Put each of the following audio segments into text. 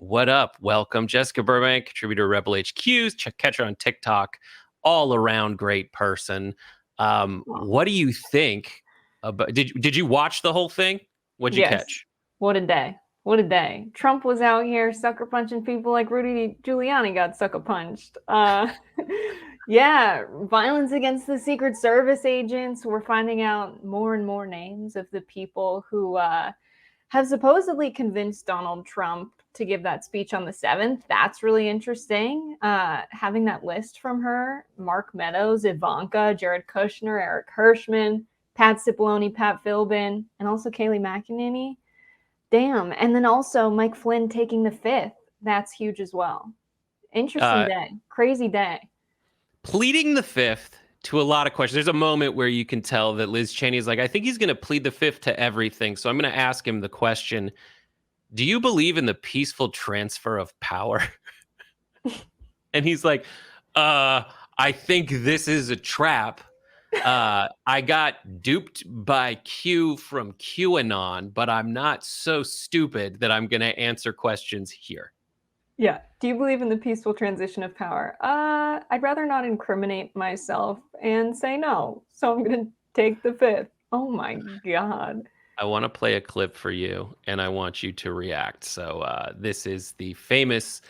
What up? Welcome, Jessica Burbank, contributor to Rebel HQs. Catch her on TikTok. All around great person. What do you think about? Did you watch the whole thing? What'd you catch? What a day! What a day! Trump was out here sucker punching people like Rudy Giuliani got sucker punched. Yeah, violence against the Secret Service agents. We're finding out more and more names of the people who have supposedly convinced Donald Trump to give that speech on the 7th. That's really interesting. Having that list from her: Mark Meadows, Ivanka, Jared Kushner, Eric Hirschman, Pat Cipollone, Pat Philbin, and also Kayleigh McEnany. Damn. And then also Mike Flynn taking the 5th. That's huge as well. Interesting day. Crazy day. Pleading the 5th to a lot of questions. There's a moment where you can tell that Liz Cheney is like, I think he's going to plead the 5th to everything. So I'm going to ask him the question, do you believe in the peaceful transfer of power? And he's like, I think this is a trap. I got duped by Q from QAnon, but I'm not so stupid that I'm going to answer questions here. Yeah. Do you believe in the peaceful transition of power? I'd rather not incriminate myself and say no. So I'm going to take the 5th. Oh my God. I want to play a clip for you and I want you to react. So this is the famous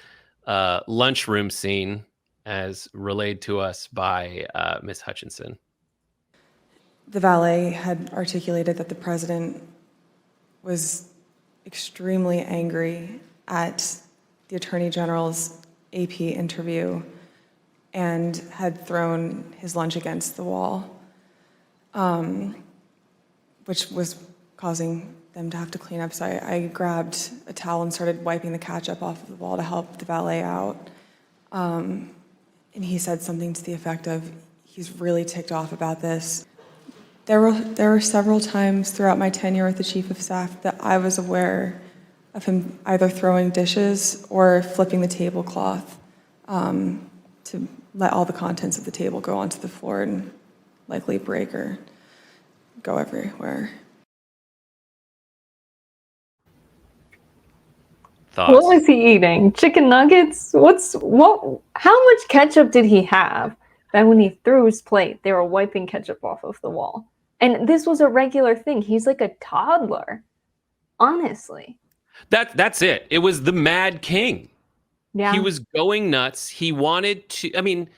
lunchroom scene as relayed to us by Ms. Hutchinson. The valet had articulated that the president was extremely angry at the Attorney General's AP interview and had thrown his lunch against the wall, which was causing them to have to clean up. So I grabbed a towel and started wiping the ketchup off of the wall to help the valet out. And he said something to the effect of, he's really ticked off about this. There were several times throughout my tenure with the Chief of Staff that I was aware of him either throwing dishes or flipping the tablecloth to let all the contents of the table go onto the floor and likely break or go everywhere. Thoughts? What was he eating? Chicken nuggets? How much ketchup did he have that when he threw his plate, they were wiping ketchup off of the wall? And this was a regular thing. He's like a toddler, honestly. That's it. It was the Mad King. Yeah. He was going nuts. He wanted to, I mean,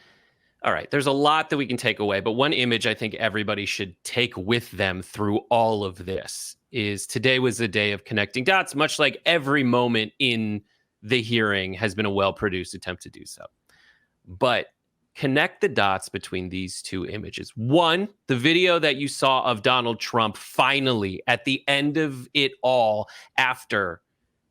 all right, there's a lot that we can take away, but one image I think everybody should take with them through all of this is today was a day of connecting dots, much like every moment in the hearing has been a well-produced attempt to do so. But connect the dots between these two images. One, the video that you saw of Donald Trump finally at the end of it all, after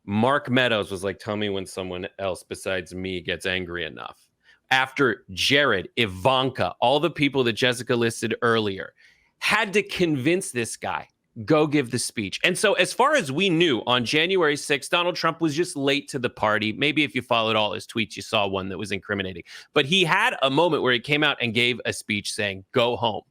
Mark Meadows was like, tell me when someone else besides me gets angry enough. After Jared, Ivanka, all the people that Jessica listed earlier had to convince this guy, go give the speech. And so as far as we knew, on January 6th, Donald Trump was just late to the party. Maybe if you followed all his tweets, you saw one that was incriminating. But he had a moment where he came out and gave a speech saying, go home.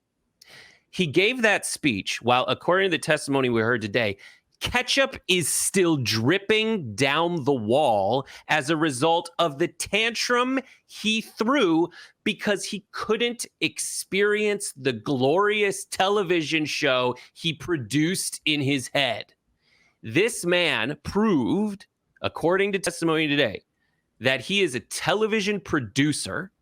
He gave that speech while, according to the testimony we heard today, ketchup is still dripping down the wall as a result of the tantrum he threw because he couldn't experience the glorious television show he produced in his head. This man proved, according to testimony today, that he is a television producer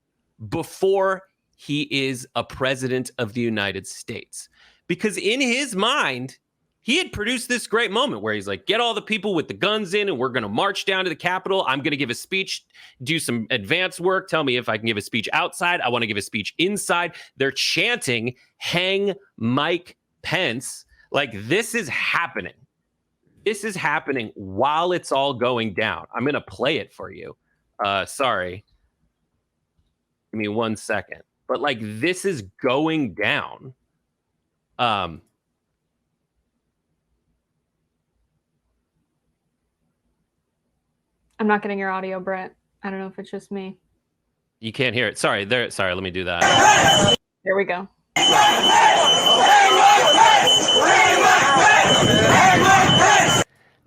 before he is a president of the United States. Because in his mind, he had produced this great moment where he's like, get all the people with the guns in and we're going to march down to the Capitol. I'm going to give a speech, do some advanced work. Tell me if I can give a speech outside. I want to give a speech inside. They're chanting, hang Mike Pence. Like, this is happening. This is happening while it's all going down. I'm going to play it for you. Sorry. Give me 1 second. But like, this is going down. I'm not getting your audio, Brett. I don't know if it's just me. You can't hear it. Sorry, let me do that. There we go.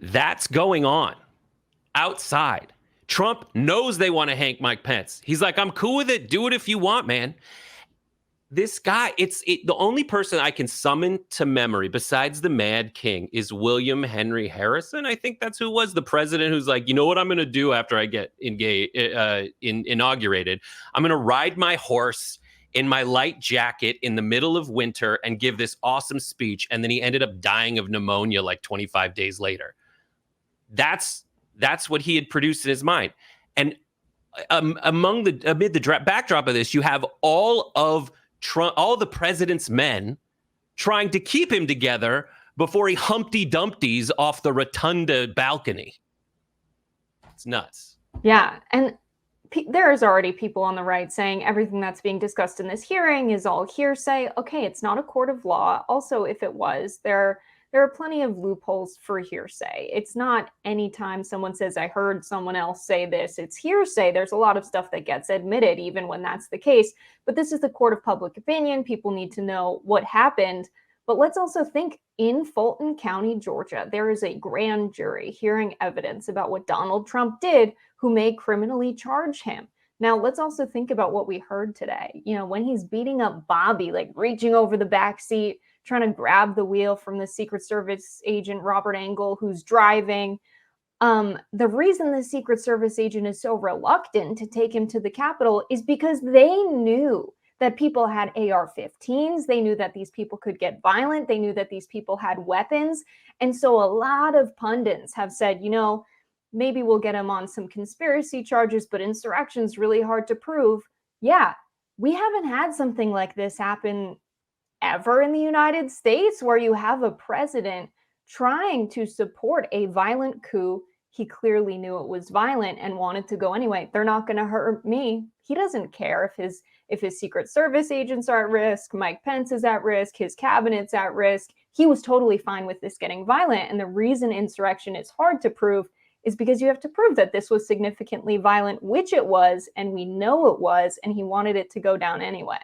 That's going on. outside. Trump knows they want to hank Mike Pence. He's like, I'm cool with it. Do it if you want, man. This guy, the only person I can summon to memory besides the Mad King is William Henry Harrison. I think that's who was the president who's like, you know what I'm going to do after I get inaugurated? I'm going to ride my horse in my light jacket in the middle of winter and give this awesome speech. And then he ended up dying of pneumonia like 25 days later. That's what he had produced in his mind. And amid the backdrop of this, you have all of Trump, all the president's men trying to keep him together before he Humpty Dumpties off the rotunda balcony. It's nuts. Yeah. And there's already people on the right saying everything that's being discussed in this hearing is all hearsay. Okay, it's not a court of law. Also, if it was, there are plenty of loopholes for hearsay. It's not anytime someone says, I heard someone else say this, it's hearsay. There's a lot of stuff that gets admitted, even when that's the case. But this is the court of public opinion. People need to know what happened. But let's also think in Fulton County, Georgia, there is a grand jury hearing evidence about what Donald Trump did, who may criminally charge him. Now, let's also think about what we heard today. You know, when he's beating up Bobby, like reaching over the back seat, trying to grab the wheel from the Secret Service agent, Robert Engel, who's driving. The reason the Secret Service agent is so reluctant to take him to the Capitol is because they knew that people had AR-15s. They knew that these people could get violent. They knew that these people had weapons. And so a lot of pundits have said, you know, maybe we'll get him on some conspiracy charges, but insurrection's really hard to prove. Yeah, we haven't had something like this happen ever in the United States, where you have a president trying to support a violent coup. He clearly knew it was violent and wanted to go anyway. They're not going to hurt me. He doesn't care if his Secret Service agents are at risk, Mike Pence is at risk, his cabinet's at risk. He was totally fine with this getting violent. And the reason insurrection is hard to prove is because you have to prove that this was significantly violent, which it was, and we know it was, and he wanted it to go down anyway.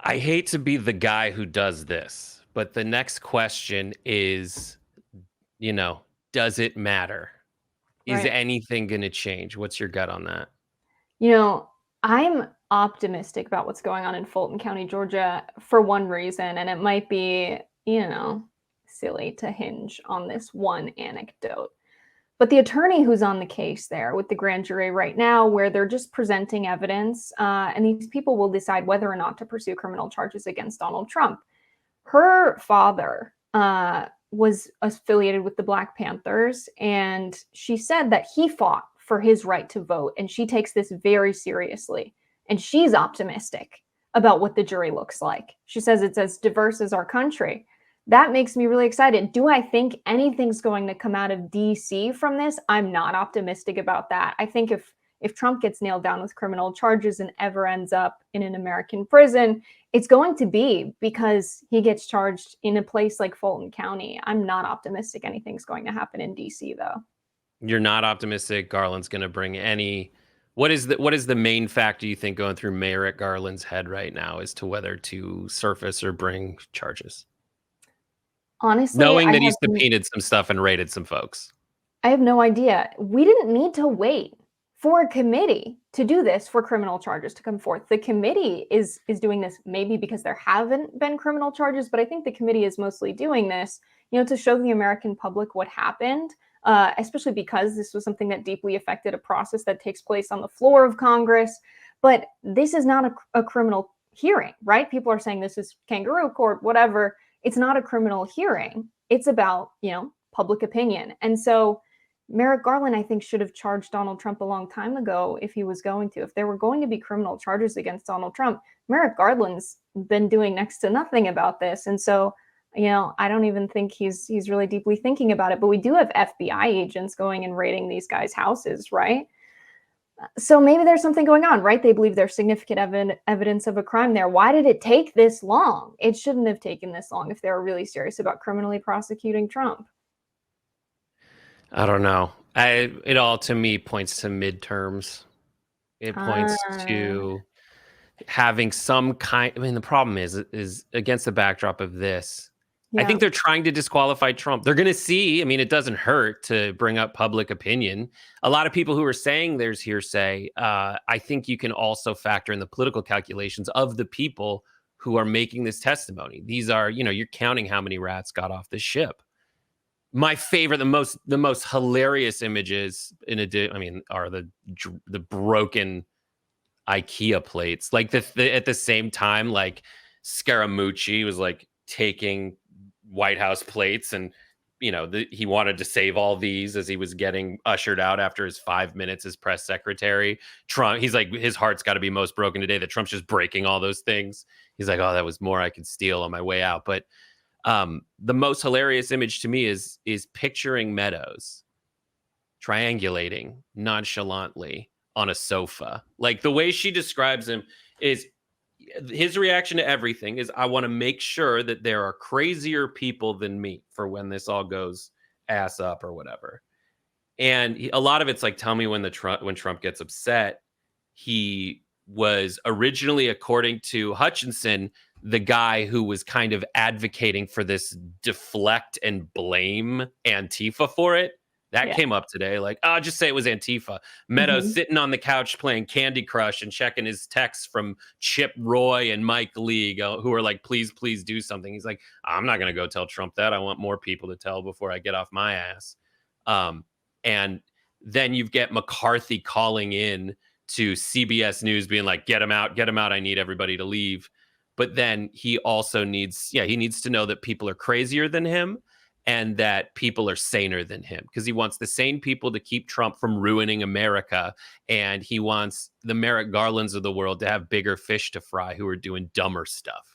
I hate to be the guy who does this, but the next question is, you know, does it matter? Is anything going to change? What's your gut on that? You know, I'm optimistic about what's going on in Fulton County, Georgia, for one reason, and it might be, you know, silly to hinge on this one anecdote. But the attorney who's on the case there with the grand jury right now, where they're just presenting evidence, and these people will decide whether or not to pursue criminal charges against Donald Trump. Her father was affiliated with the Black Panthers, and she said that he fought for his right to vote, and she takes this very seriously. And she's optimistic about what the jury looks like. She says it's as diverse as our country. That makes me really excited. Do I think anything's going to come out of DC from this? I'm not optimistic about that. I think if Trump gets nailed down with criminal charges and ever ends up in an American prison, it's going to be because he gets charged in a place like Fulton County. I'm not optimistic anything's going to happen in DC, though. You're not optimistic Garland's going to bring any... What is the main factor you think going through Merrick Garland's head right now as to whether to surface or bring charges? Honestly, knowing that he's subpoenaed some stuff and raided some folks. I have no idea. We didn't need to wait for a committee to do this for criminal charges to come forth. The committee is doing this maybe because there haven't been criminal charges, but I think the committee is mostly doing this, you know, to show the American public what happened, especially because this was something that deeply affected a process that takes place on the floor of Congress. But this is not a criminal hearing, right? People are saying this is kangaroo court, whatever. It's not a criminal hearing. It's about, you know, public opinion. And so Merrick Garland, I think, should have charged Donald Trump a long time ago if he was going to. If there were going to be criminal charges against Donald Trump, Merrick Garland's been doing next to nothing about this. And so, you know, I don't even think he's really deeply thinking about it. But we do have FBI agents going and raiding these guys' houses, right? So maybe there's something going on, right? They believe there's significant evidence of a crime there. Why did it take this long? It shouldn't have taken this long if they were really serious about criminally prosecuting Trump. I don't know. It all to me points to midterms. It points to having some kind. I mean, the problem is against the backdrop of this. I think they're trying to disqualify Trump. They're going to see. I mean, it doesn't hurt to bring up public opinion. A lot of people who are saying there's hearsay, I think you can also factor in the political calculations of the people who are making this testimony. These are, you're counting how many rats got off the ship. My favorite, the most hilarious images are the broken IKEA plates. Like at the same time, like Scaramucci was like taking White House plates, and he wanted to save all these as he was getting ushered out after his 5 minutes as press secretary. Trump, he's like, his heart's got to be most broken today that Trump's just breaking all those things. He's like, oh, that was more I could steal on my way out. But the most hilarious image to me is picturing Meadows triangulating nonchalantly on a sofa. Like the way she describes him is his reaction to everything is, I want to make sure that there are crazier people than me for when this all goes ass up or whatever. And a lot of it's like, tell me when Trump gets upset. He was originally, according to Hutchinson, the guy who was kind of advocating for this deflect and blame Antifa for it. That came up today. Like, oh, just say it was Antifa. Meadows sitting on the couch playing Candy Crush and checking his texts from Chip Roy and Mike Lee, who are like, please, please do something. He's like, I'm not going to go tell Trump that. I want more people to tell before I get off my ass. And then you get McCarthy calling in to CBS News being like, get him out. I need everybody to leave. But then he also needs to know that people are crazier than him and that people are saner than him, because he wants the sane people to keep Trump from ruining America. And he wants the Merrick Garlands of the world to have bigger fish to fry who are doing dumber stuff.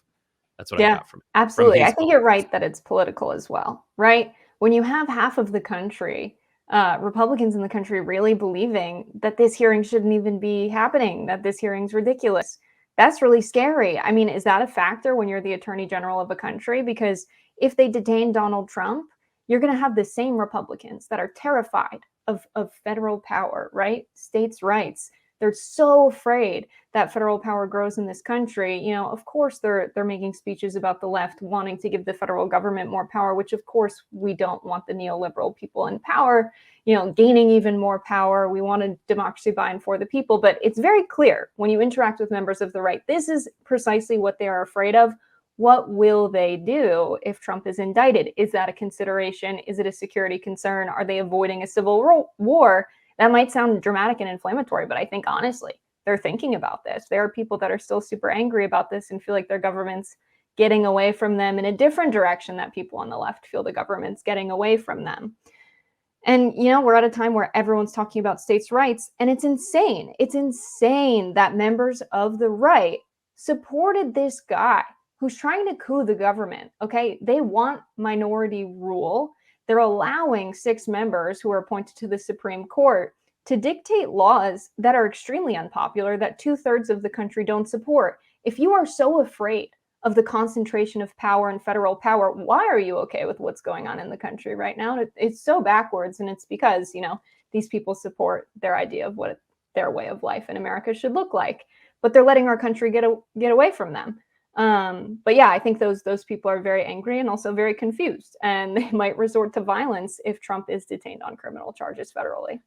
That's what I got from it. Absolutely. I think you're right that it's political as well, right? When you have half of the country, Republicans in the country really believing that this hearing shouldn't even be happening, that this hearing's ridiculous. That's really scary. I mean, is that a factor when you're the attorney general of a country? Because if they detain Donald Trump, you're going to have the same Republicans that are terrified of federal power, right? States' rights. They're so afraid that federal power grows in this country. Of course, they're making speeches about the left wanting to give the federal government more power, which of course we don't want the neoliberal people in power, gaining even more power. We want a democracy by and for the people. But it's very clear when you interact with members of the right, this is precisely what they are afraid of. What will they do if Trump is indicted? Is that a consideration? Is it a security concern? Are they avoiding a civil war? That might sound dramatic and inflammatory, but I think honestly, they're thinking about this. There are people that are still super angry about this and feel like their government's getting away from them in a different direction that people on the left feel the government's getting away from them. And, we're at a time where everyone's talking about states' rights, and it's insane. It's insane that members of the right supported this guy who's trying to coup the government, okay? They want minority rule. They're allowing 6 members who are appointed to the Supreme Court to dictate laws that are extremely unpopular, that 2/3 of the country don't support. If you are so afraid of the concentration of power and federal power, why are you okay with what's going on in the country right now? It's so backwards, and it's because, these people support their idea of what their way of life in America should look like, but they're letting our country get away from them. But yeah, I think those people are very angry and also very confused, and they might resort to violence if Trump is detained on criminal charges federally.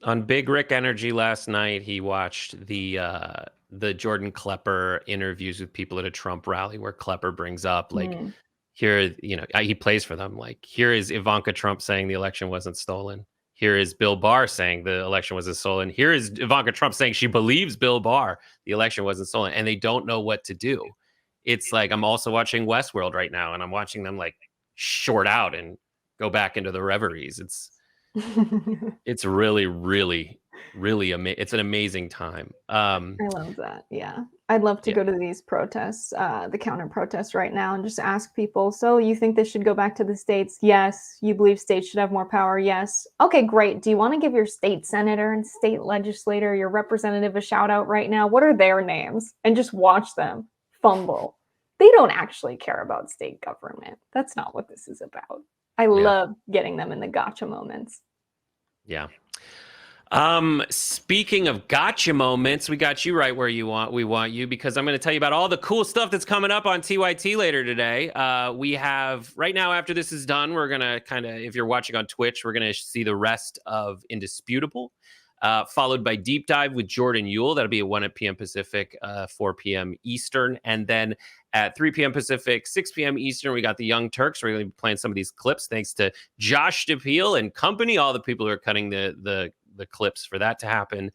On Big Rick Energy last night, he watched the Jordan Klepper interviews with people at a Trump rally where Klepper brings up here, he plays for them. Like, here is Ivanka Trump saying the election wasn't stolen. Here is Bill Barr saying the election wasn't stolen. Here is Ivanka Trump saying she believes Bill Barr, the election wasn't stolen, and they don't know what to do. It's like, I'm also watching Westworld right now, and I'm watching them like short out and go back into the reveries. It's really, really, really it's an amazing time. I love that. Yeah. I'd love to go to these protests, the counter protests right now, and just ask people, so you think this should go back to the states? Yes. You believe states should have more power? Yes. Okay, great. Do you want to give your state senator and state legislator, your representative, a shout out right now? What are their names? And just watch them fumble. They don't actually care about state government. That's not what this is about. I love getting them in the gotcha moments. Yeah. Speaking of gotcha moments, we got you right where we want you, because I'm going to tell you about all the cool stuff that's coming up on TYT later today. We have right now, after this is done, we're going to kind of, if you're watching on Twitch, we're going to see the rest of Indisputable, followed by Deep Dive with Jordan Yule. That'll be at 1 p.m. Pacific, 4 p.m. Eastern. And then at 3 p.m. Pacific, 6 p.m. Eastern, we got the Young Turks. We're going to be playing some of these clips thanks to Josh DePeel and company, all the people who are cutting the clips for that to happen,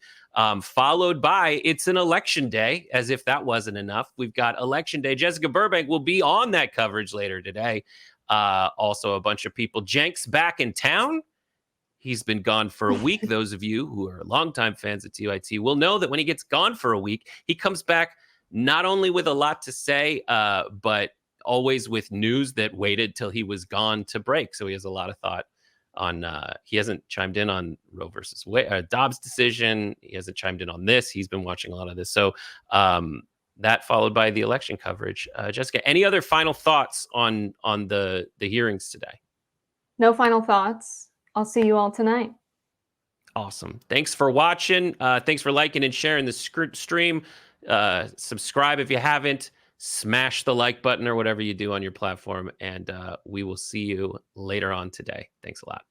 followed by it's an election day, as if that wasn't enough. We've got election day. Jessica Burbank will be on that coverage later today. Also a bunch of people. Jenks back in town. He's been gone for a week. Those of you who are longtime fans of TYT will know that when he gets gone for a week, he comes back not only with a lot to say, but always with news that waited till he was gone to break. So he has a lot of thought on, he hasn't chimed in on Roe versus Wade, Dobbs decision. He hasn't chimed in on this. He's been watching a lot of this. So that followed by the election coverage. Jessica, any other final thoughts on the hearings today? No final thoughts. I'll see you all tonight. Awesome. Thanks for watching. Thanks for liking and sharing the stream. Subscribe if you haven't. Smash the like button or whatever you do on your platform. And we will see you later on today. Thanks a lot.